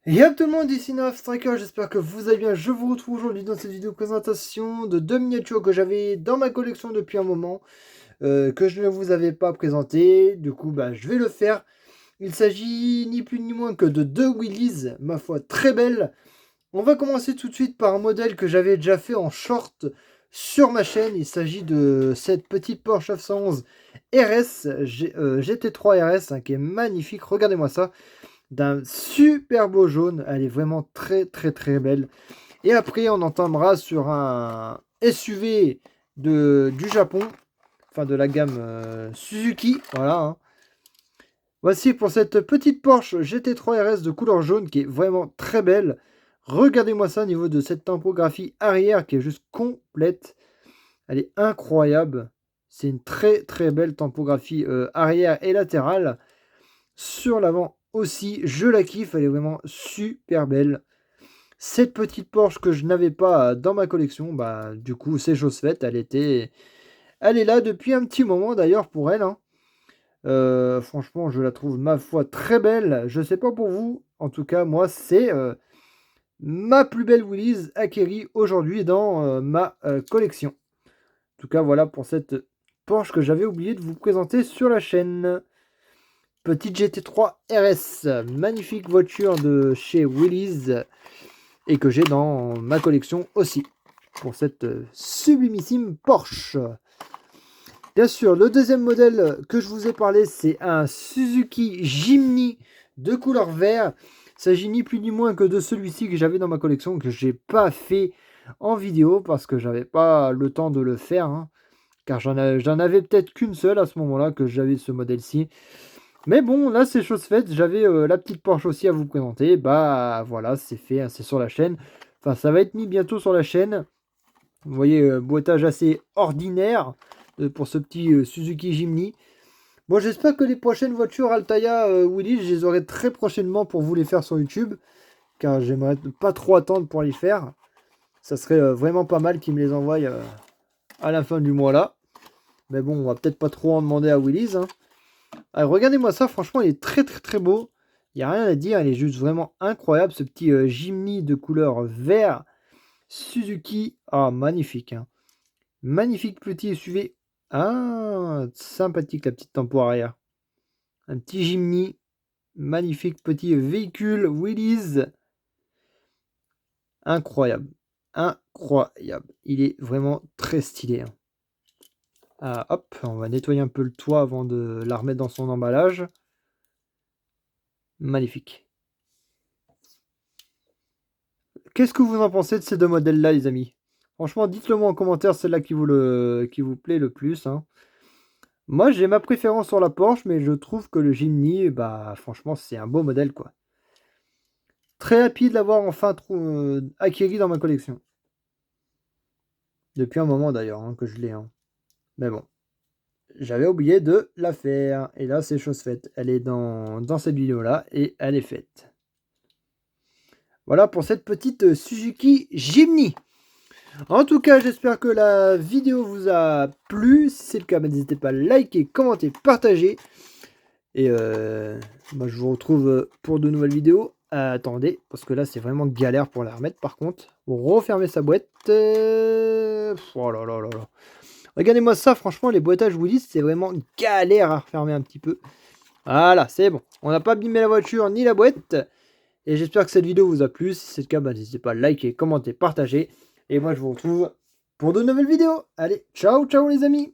Y'a tout le monde, ici Naf Striker, j'espère que vous allez bien. Je vous retrouve aujourd'hui dans cette vidéo présentation de deux miniatures que j'avais dans ma collection depuis un moment, que je ne vous avais pas présenté. Du coup, je vais le faire. Il s'agit ni plus ni moins que de deux Willys, ma foi très belles. On va commencer tout de suite par un modèle que j'avais déjà fait en short sur ma chaîne. Il s'agit de cette petite Porsche 911 RS, GT3 RS, qui est magnifique. Regardez-moi ça, d'un super beau jaune. Elle est vraiment très très très belle. Et après, on entamera sur un SUV du Japon, enfin de la gamme Suzuki. Voilà, hein. Voici pour cette petite Porsche GT3 RS de couleur jaune qui est vraiment très belle. Regardez-moi ça au niveau de cette typographie arrière qui est juste complète. Elle est incroyable. C'est une très très belle typographie arrière et latérale. Sur l'avant aussi, je la kiffe, elle est vraiment super belle. Cette petite Porsche que je n'avais pas dans ma collection, du coup c'est chose faite, elle est là depuis un petit moment d'ailleurs pour elle, hein. Franchement, je la trouve ma foi très belle. Je sais pas pour vous, en tout cas moi c'est ma plus belle Willys acquérie aujourd'hui dans ma collection. En tout cas voilà pour cette Porsche que j'avais oublié de vous présenter sur la chaîne. Petite GT3 RS, magnifique voiture de chez Willys et que j'ai dans ma collection aussi pour cette sublimissime Porsche. Bien sûr, le deuxième modèle que je vous ai parlé, c'est un Suzuki Jimny de couleur vert. Il s'agit ni plus ni moins que de celui-ci que j'avais dans ma collection, que j'ai pas fait en vidéo parce que j'avais pas le temps de le faire, hein, car j'en avais peut-être qu'une seule à ce moment-là que j'avais ce modèle-ci. Mais bon, là c'est chose faite, j'avais la petite Porsche aussi à vous présenter. Bah voilà, c'est fait, hein, c'est sur la chaîne. Enfin, ça va être mis bientôt sur la chaîne. Vous voyez, boîtage assez ordinaire pour ce petit Suzuki Jimny. Bon, j'espère que les prochaines voitures Altaïa Willys, je les aurai très prochainement pour vous les faire sur YouTube. Car j'aimerais pas trop attendre pour les faire. Ça serait vraiment pas mal qu'ils me les envoient à la fin du mois là. Mais bon, on va peut-être pas trop en demander à Willys, hein. Ah, regardez-moi ça, franchement, il est très très très beau. Il n'y a rien à dire, il est juste vraiment incroyable. Ce petit Jimny de couleur vert Suzuki. Ah, magnifique, hein. Magnifique petit SUV. Ah, sympathique la petite tempo arrière. Un petit Jimny. Magnifique petit véhicule Willys. Incroyable. Incroyable. Il est vraiment très stylé, hein. Ah, hop, on va nettoyer un peu le toit avant de la remettre dans son emballage. Magnifique. Qu'est-ce que vous en pensez de ces deux modèles-là, les amis? Franchement, dites-le moi en commentaire, celle-là qui vous plaît le plus, hein. Moi, j'ai ma préférence sur la Porsche, mais je trouve que le Jimny, franchement, c'est un beau modèle, quoi. Très happy de l'avoir enfin acquis dans ma collection. Depuis un moment, d'ailleurs, hein, que je l'ai, hein. Mais bon, j'avais oublié de la faire. Et là, c'est chose faite. Elle est dans cette vidéo-là, et elle est faite. Voilà pour cette petite Suzuki Jimny. En tout cas, j'espère que la vidéo vous a plu. Si c'est le cas, n'hésitez pas à liker, commenter, partager. Et moi, je vous retrouve pour de nouvelles vidéos. Attendez, parce que là, c'est vraiment galère pour la remettre. Par contre, pour refermer sa boîte. Oh là là là là. Regardez-moi ça, franchement, les boîtages Willys, c'est vraiment galère à refermer un petit peu. Voilà, c'est bon. On n'a pas abîmé la voiture ni la boîte. Et j'espère que cette vidéo vous a plu. Si c'est le cas, n'hésitez pas à liker, commenter, partager. Et moi, je vous retrouve pour de nouvelles vidéos. Allez, ciao, ciao les amis!